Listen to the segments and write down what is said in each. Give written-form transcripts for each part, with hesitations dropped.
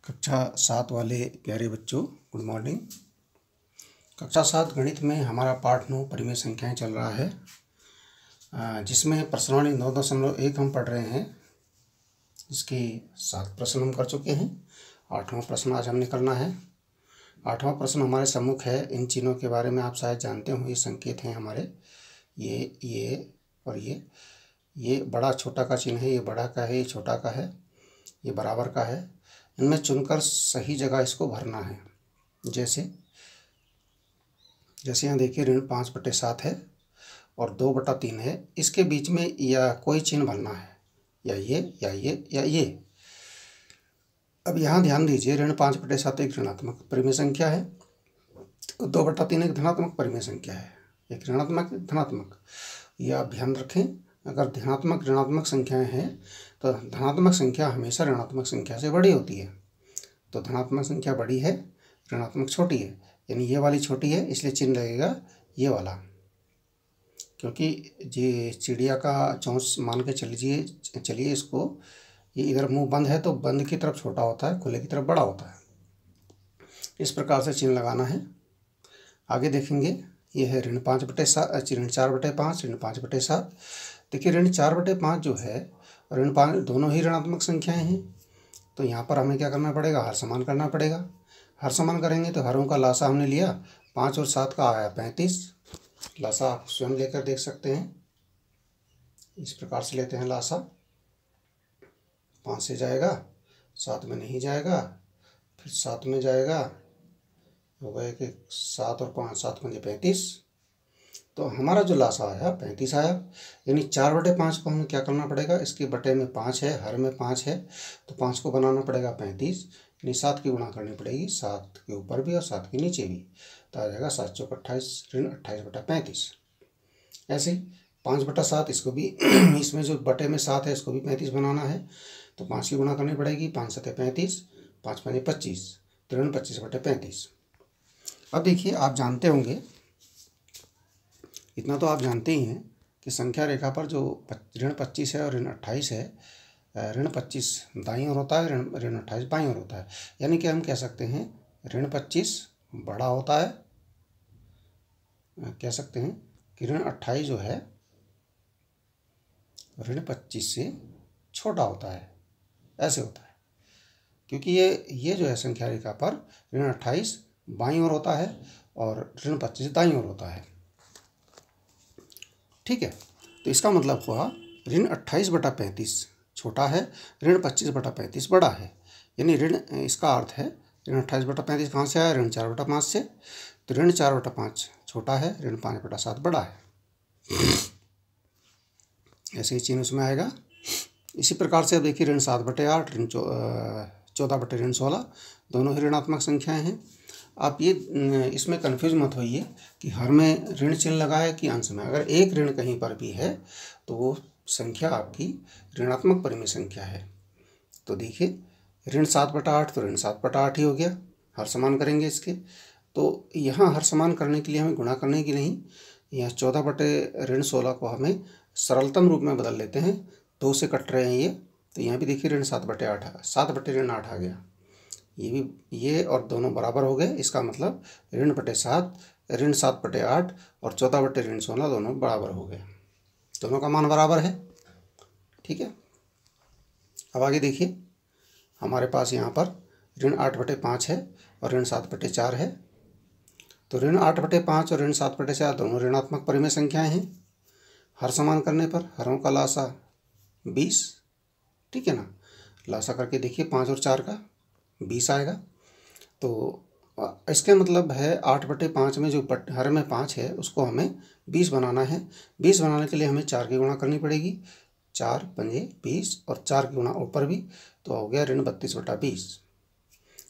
कक्षा 7 वाले प्यारे बच्चों, गुड मॉर्निंग। कक्षा 7 गणित में हमारा पाठ 9 परिमेय संख्याएं चल रहा है, जिसमें प्रश्नावली 9.1 हम पढ़ रहे हैं। इसके 7 प्रश्न हम कर चुके हैं। 8वां प्रश्न आज हमने करना है। 8वां प्रश्न हमारे सम्मुख है। इन चिन्हों के बारे में आप शायद जानते हो। ये संकेत हैं हमारे, ये और ये बड़ा छोटा का चिन्ह है। ये बड़ा का है, ये छोटा का है, ये बराबर का है। इनमें चुनकर सही जगह इसको भरना है। जैसे यहाँ देखिए, ऋण 5/7 है और 2/3 है। इसके बीच में या कोई चिन्ह भरना है, या ये। अब यहाँ ध्यान दीजिए, ऋण 5/7 एक ऋणात्मक परिमेय संख्या है, 2/3 एक धनात्मक परिमेय संख्या है। एक ऋणात्मक, धनात्मक, ये आप ध्यान रखें। अगर धनात्मक ऋणात्मक संख्याएं हैं तो धनात्मक संख्या हमेशा ऋणात्मक संख्या से बड़ी होती है। तो धनात्मक संख्या बड़ी है, ऋणात्मक छोटी है, यानी ये वाली छोटी है, इसलिए चिन्ह लगेगा ये वाला। क्योंकि ये चिड़िया का चोंच मान के चलिए इसको, ये इधर मुंह बंद है तो बंद की तरफ छोटा होता है, खुले की तरफ बड़ा होता है। इस प्रकार से चिन्ह लगाना है। आगे देखेंगे, ये है ऋण 5/7, ऋण 4/5, ऋण 5/7। देखिए, ऋण 4/5 जो है, ऋण 5 दोनों ही ऋणात्मक संख्याएं हैं। तो यहाँ पर हमें क्या करना पड़ेगा? हर समान करना पड़ेगा। हर समान करेंगे तो हरों का लासा हमने लिया, 5 और 7 का आया 35। लासा आप स्वयं लेकर देख सकते हैं। इस प्रकार से लेते हैं लासा। 5 से जाएगा, 7 में नहीं जाएगा, फिर 7 में जाएगा, हो गए कि 7 और 5, 7 पंजे 35। तो हमारा जो लासा आया 35 आया। यानी 4/5 को हमें क्या करना पड़ेगा? इसके बटे में 5 है, हर में 5 है, तो 5 को बनाना पड़ेगा 35। यानी 7 की गुणा करनी पड़ेगी, 7 के ऊपर भी और 7 के नीचे भी। तो आ जाएगा 7 चौक 28, ऋण 28/35। ऐसे ही 5/7 इसको भी इसमें जो बटे में 7 है इसको भी 35 बनाना है, तो 5 की गुणा करनी पड़ेगी, 5 7 35, 5 5 25, तो ऋण 25/35। अब देखिए, आप जानते होंगे, इतना तो आप जानते ही हैं कि संख्या रेखा पर जो ऋण 25 है और ऋण 28 है, ऋण 25 दाईं ओर होता है, ऋण 28 बाईं ओर होता है। यानी कि हम कह सकते हैं ऋण 25 बड़ा होता है, कह सकते हैं कि ऋण 28 जो है ऋण 25 से छोटा होता है। ऐसे होता है, क्योंकि ये जो है संख्या रेखा पर ऋण 28 बाईं ओर होता है और ऋण 25 दाईं ओर होता है। ठीक है, तो इसका मतलब हुआ ऋण 28/35 छोटा है, ऋण 25/35 बड़ा है। यानी ऋण, इसका अर्थ है ऋण 28/35 कहाँ से आया? ऋण 4/5 से। तो ऋण 4/5 छोटा है, ऋण 5/7 बड़ा है। ऐसे ही चिन्ह उसमें आएगा। इसी प्रकार से अब देखिए, ऋण 7/8, ऋण 14/16 दोनों ही ऋणात्मक संख्याएं हैं। आप ये इसमें कन्फ्यूज मत होइए कि हर में ऋण चिन्ह लगा है कि अंश में। अगर एक ऋण कहीं पर भी है तो वो संख्या आपकी ऋणात्मक परिमेय संख्या है। तो देखिए, ऋण 7/8 तो ऋण 7/8 ही हो गया। हर समान करेंगे इसके, तो यहाँ हर समान करने के लिए हमें गुणा करने की नहीं, यहाँ 14/16 को हमें सरलतम रूप में बदल लेते हैं। 2 से कट रहे हैं ये, तो यहाँ भी देखिए ऋण 7/8, 7/8 आ गया। ये भी, ये और दोनों बराबर हो गए। इसका मतलब ऋण 7, ऋण 7/8 और 14/16 दोनों बराबर हो गए। दोनों का मान बराबर है। ठीक है, अब आगे देखिए, हमारे पास यहाँ पर ऋण 8/5 है और ऋण 7/4 है। तो ऋण 8/5 और ऋण 7/4 दोनों ऋणात्मक परिमेय संख्याएं हैं। हर समान करने पर हरों का लासा 20। ठीक है ना, लासा करके देखिए, 5 और 4 का 20 आएगा। तो इसका मतलब है 8/5 में जो हर में 5 है उसको हमें 20 बनाना है। 20 बनाने के लिए हमें 4 की गुणा करनी पड़ेगी, 4 पंजे 20 और 4 की गुणा ऊपर भी, तो हो गया ऋण 32/20।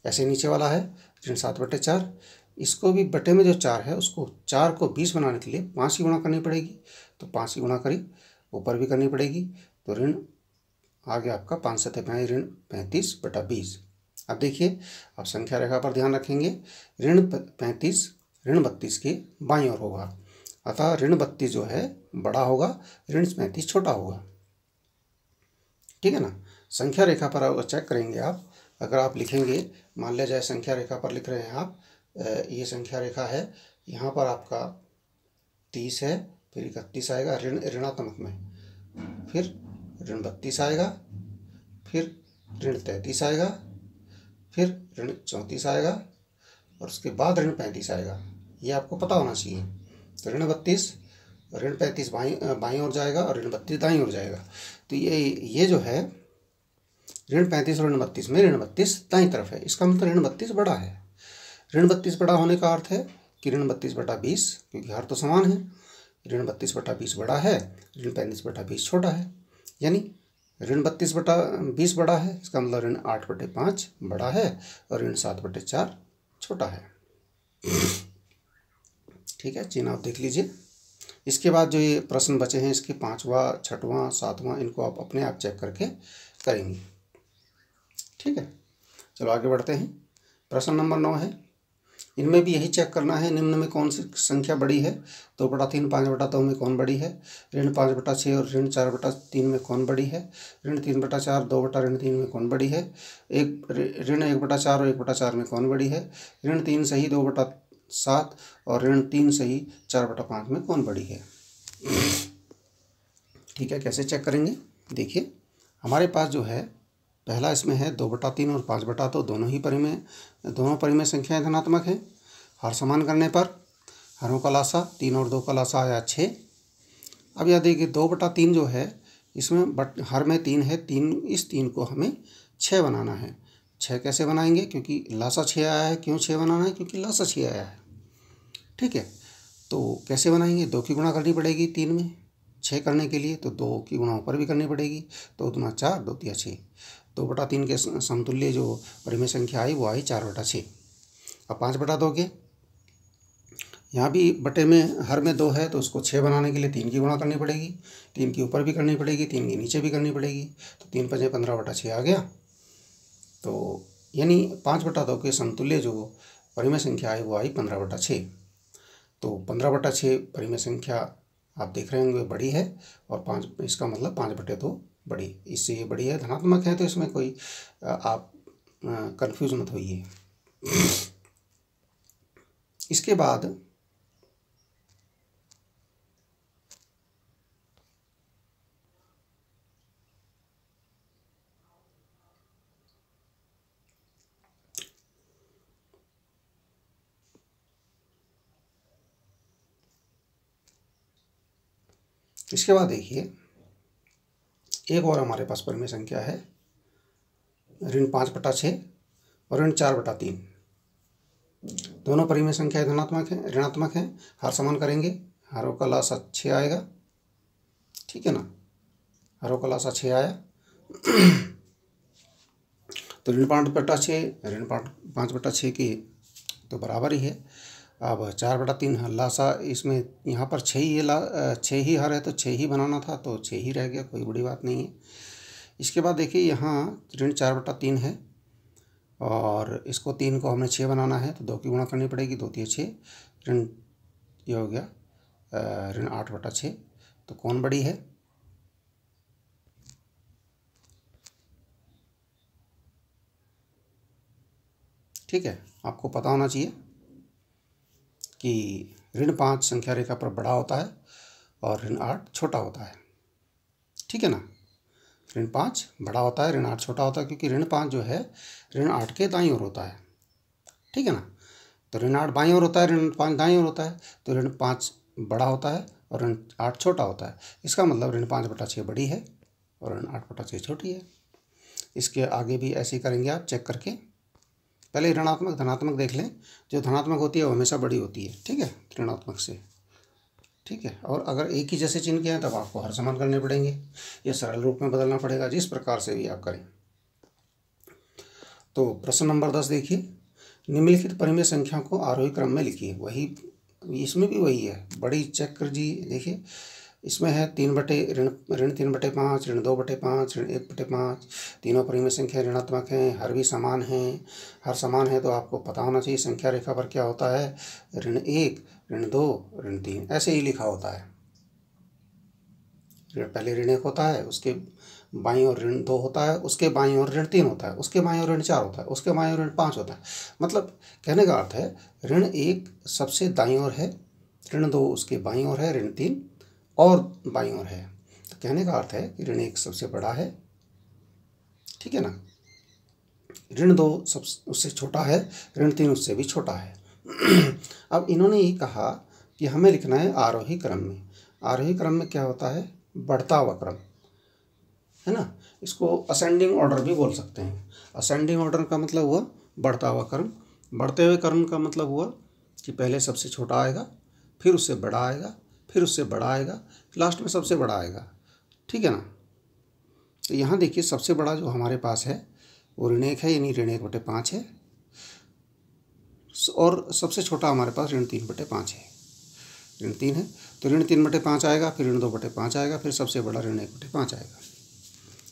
ऐसे नीचे वाला है ऋण 7/4, इसको भी बटे में जो 4 है उसको 4 को 20 बनाने के लिए 5 की गुणा करनी पड़ेगी, तो 5 की गुणा करी, ऊपर भी करनी पड़ेगी, तो ऋण आ गया आपका 5 7 5 ऋण 35/20। अब देखिए, आप संख्या रेखा पर ध्यान रखेंगे, ऋण 35 ऋण 32 के बाईं ओर होगा, अतः ऋण 32 जो है बड़ा होगा, ऋण 35 छोटा होगा। ठीक है ना। संख्या रेखा पर अगर चेक करेंगे आप, अगर आप लिखेंगे, मान लिया जाए संख्या रेखा पर लिख रहे हैं आप, ये संख्या रेखा है, यहाँ पर आपका 30 है, फिर 31 आएगा ऋणात्मक में, फिर ऋण 32 आएगा, फिर ऋण 33 आएगा, फिर ऋण 34 आएगा, और उसके बाद ऋण 35 आएगा। ये आपको पता होना चाहिए। तो ऋण 32, ऋण 35 बाईं ओर जाएगा और ऋण 32 दाईं ओर जाएगा। तो ये जो है ऋण 35 और ऋण 32 में ऋण 32 दाईं तरफ है, इसका मतलब ऋण 32 बड़ा है। ऋण 32 बड़ा होने का अर्थ है कि ऋण 32/20, क्योंकि हर तो समान है, ऋण 32/20 बड़ा है, ऋण 35/20 छोटा है। यानी ऋण 32/20 बड़ा है, इसका मतलब ऋण 8/5 बड़ा है और ऋण 7/4 छोटा है। ठीक है, चिन्ह आप देख लीजिए। इसके बाद जो ये प्रश्न बचे हैं, इसके 5वां, 6वां, 7वां, इनको आप अपने आप चेक करके करेंगे। ठीक है, चलो आगे बढ़ते हैं। प्रश्न नंबर 9 है, इनमें भी यही चेक करना है, निम्न में कौन सी संख्या बड़ी है। 2/3 5/2 में कौन बड़ी है, ऋण 5/6 और ऋण 4/3 में कौन बड़ी है, ऋण 3/4 2/3 में कौन बड़ी है, ऋण 1/4 और 1/4 में कौन बड़ी है, ऋण 3 सही 2/7 और ऋण 3 सही 4/5 में कौन बड़ी है। ठीक है, कैसे चेक करेंगे, देखिए हमारे पास जो है पहला इसमें है 2/3 और 5/2, दोनों परिमेय संख्याएं धनात्मक हैं। हर समान करने पर हरों का लासा 3 और 2 का लासा आया 6। अब यह देखिए 2/3 जो है, इसमें हर में 3 है, इस 3 को हमें 6 बनाना है। 6 कैसे बनाएंगे, क्योंकि लासा 6 आया है। क्यों 6 बनाना है, क्योंकि लासा 6 आया है। ठीक है, तो कैसे बनाएंगे, 2 की गुणा करनी पड़ेगी 3 में 6 करने के लिए, तो 2 की गुणा ऊपर भी करनी पड़ेगी। 2 दूना 4, 2 तिया 6। 2/3 के समतुल्य जो परिमेय संख्या आई वो आई 4/6। अब 5/2 के यहाँ भी बटे में हर में 2 है, तो उसको 6 बनाने के लिए 3 की गुणा करनी पड़ेगी, 3 की ऊपर भी करनी पड़ेगी, 3 की नीचे भी करनी पड़ेगी। तो 3 5 15/6 आ गया। तो यानी 5/2 के समतुल्य जो परिमेय संख्या आई वो आई 15/6। तो 15/6 परिमेय संख्या आप देख रहे होंगे बड़ी है, और 5, इसका मतलब 5/2 बड़ी, इससे ये बड़ी है, धनात्मक है। तो इसमें कोई आप कंफ्यूज मत होइए। इसके बाद देखिए एक और हमारे पास परिमेय संख्या है, ऋण 5/6 और ऋण 4/3। दोनों परिमेय संख्याएं ऋणात्मक हैं। हर समान करेंगे, हरों का लासा 6 आएगा। ठीक है ना, हरों का लासा 6 आया। तो ऋण 5/6 ऋण 5/6 की तो बराबर ही है। अब 4/3 लासा, इसमें यहाँ पर 6 ही हर है, तो 6 ही बनाना था, तो 6 ही रह गया, कोई बड़ी बात नहीं है। इसके बाद देखिए यहाँ ऋण 4/3 है, और इसको 3 को हमें 6 बनाना है, तो 2 की गुणा करनी पड़ेगी, 2 तिया 6, ऋण ये हो गया ऋण 8/6। तो कौन बड़ी है, ठीक है, आपको पता होना चाहिए कि ऋण 5 संख्या रेखा पर बड़ा होता है और ऋण 8 छोटा होता है। ठीक है ना, ऋण 5 बड़ा होता है, ऋण 8 छोटा होता है, क्योंकि ऋण 5 जो है ऋण 8 के दाईं ओर होता है। ठीक है ना, तो ऋण 8 बाईं ओर होता है, ऋण 5 दाईं ओर होता है, तो ऋण 5 बड़ा होता है और ऋण 8 छोटा होता है। इसका मतलब ऋण 5/6 बड़ी है और ऋण 8/6 छोटी है। इसके आगे भी ऐसे ही करेंगे आप चेक करके। पहले ऋणात्मक धनात्मक देख लें, जो धनात्मक होती है वो हमेशा बड़ी होती है। ठीक है, ऋणात्मक से। ठीक है, और अगर एक ही जैसे चिन्ह के हैं तब आपको हर समान करने पड़ेंगे, ये सरल रूप में बदलना पड़ेगा, जिस प्रकार से भी आप करें। तो प्रश्न नंबर 10 देखिए, निम्नलिखित परिमेय संख्या को आरोही क्रम में लिखिए। वही, इसमें भी वही है, बड़ी चेक कर जी। देखिए इसमें है ऋण 3/5, ऋण 2/5, ऋण 1/5। तीनों परिमेय संख्या ऋणात्मक हैं, हर भी समान हैं। हर समान है तो आपको पता होना चाहिए संख्या रेखा पर क्या होता है, ऋण 1, ऋण 2, ऋण 3, ऐसे ही लिखा होता है। पहले ऋण 1 होता है, उसके बाईं ओर ऋण 2 होता है, उसके बाईं ओर ऋण 3 होता है, उसके बाईं ओर ऋण 4 होता है, उसके बाईं ओर ऋण 5 होता है। मतलब कहने का अर्थ है ऋण 1 सबसे दाईं ओर है, ऋण 2 उसके बाईं ओर है, ऋण 3 और बाईं ओर है। तो कहने का अर्थ है कि ऋण 1 सबसे बड़ा है, ठीक है ना, ऋण 2 सब उससे छोटा है, ऋण 3 उससे भी छोटा है। अब इन्होंने ये कहा कि हमें लिखना है आरोही क्रम में। आरोही क्रम में क्या होता है, बढ़ता हुआ क्रम, है ना। इसको असेंडिंग ऑर्डर भी बोल सकते हैं। असेंडिंग ऑर्डर का मतलब हुआ बढ़ता हुआ क्रम। बढ़ते हुए क्रम का मतलब हुआ कि पहले सबसे छोटा आएगा, फिर उससे बड़ा आएगा, फिर उससे बड़ा आएगा, लास्ट में सबसे बड़ा आएगा, ठीक है ना। तो यहाँ देखिए सबसे बड़ा जो हमारे पास है वो ऋण 1 है, यानी ऋण 1/5 है, और सबसे छोटा हमारे पास ऋण 3/5 है। ऋण 3 है तो ऋण 3/5 आएगा, फिर ऋण 2/5 आएगा, फिर सबसे बड़ा ऋण 1/5 आएगा।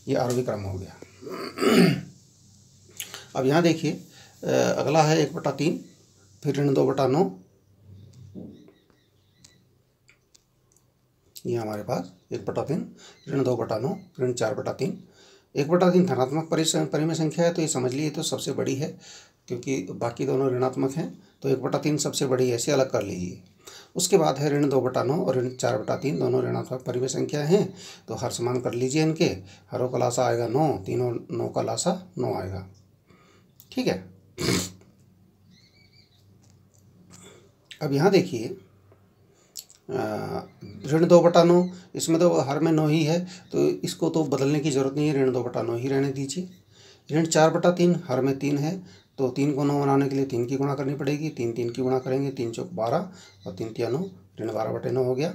ये आरोही क्रम हो गया। अब यहाँ देखिए अगला है 1/3, फिर ऋण 2/9। ये हमारे पास 1/3, ऋण 2/9, ऋण 4/3। 1/3 धनात्मक परिमेय संख्या है, तो ये समझ लिए तो सबसे बड़ी है, क्योंकि बाकी दोनों ऋणात्मक हैं, तो 1/3 सबसे बड़ी है, ऐसे अलग कर लीजिए। उसके बाद है ऋण 2/9 और ऋण 4/3, दोनों ऋणात्मक परिमेय संख्या हैं, तो हर समान कर लीजिए इनके। हरों का लासा आएगा 9, तीनों 9 का लासा 9 आएगा, ठीक है। अब यहाँ देखिए ऋण 2/9, इसमें तो हर में 9 ही है, तो इसको तो बदलने की ज़रूरत नहीं है, ऋण 2/9 ही रहने दीजिए। ऋण 4/3, हर में 3 है, तो 3 को 9 बनाने के लिए 3 की गुणा करनी पड़ेगी। 3 3 की गुणा करेंगे, 3 चौक 12 और 3 तिया 9, ऋण 12/9 हो गया।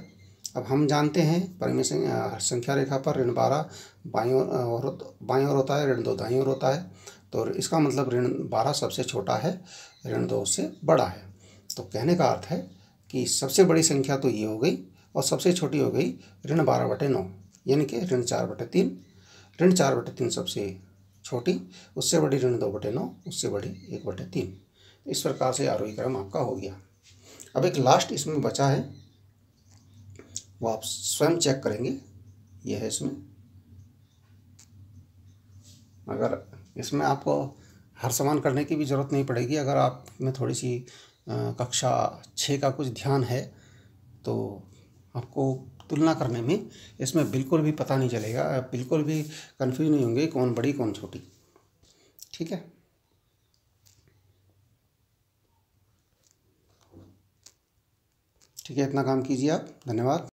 अब हम जानते हैं परिमेय संख्या रेखा पर ऋण 12 बाईं ओर होता है, ऋण 2 दाईं ओर होता है, तो इसका मतलब ऋण 12 सबसे छोटा है, ऋण 2 उससे बड़ा है। तो कहने का अर्थ है कि सबसे बड़ी संख्या तो ये हो गई और सबसे छोटी हो गई ऋण 12/9, यानी कि ऋण 4/3। ऋण 4/3 सबसे छोटी, उससे बड़ी ऋण 2/9, उससे बड़ी 1/3। इस प्रकार से आरोही क्रम आपका हो गया। अब एक लास्ट इसमें बचा है, वो आप स्वयं चेक करेंगे। यह है इसमें, अगर इसमें आपको हर समान करने की भी ज़रूरत नहीं पड़ेगी। अगर आप में थोड़ी सी कक्षा 6 का कुछ ध्यान है तो आपको तुलना करने में इसमें बिल्कुल भी पता नहीं चलेगा, आप बिल्कुल भी कंफ्यूज नहीं होंगे कौन बड़ी कौन छोटी, ठीक है। ठीक है, इतना काम कीजिए आप। धन्यवाद।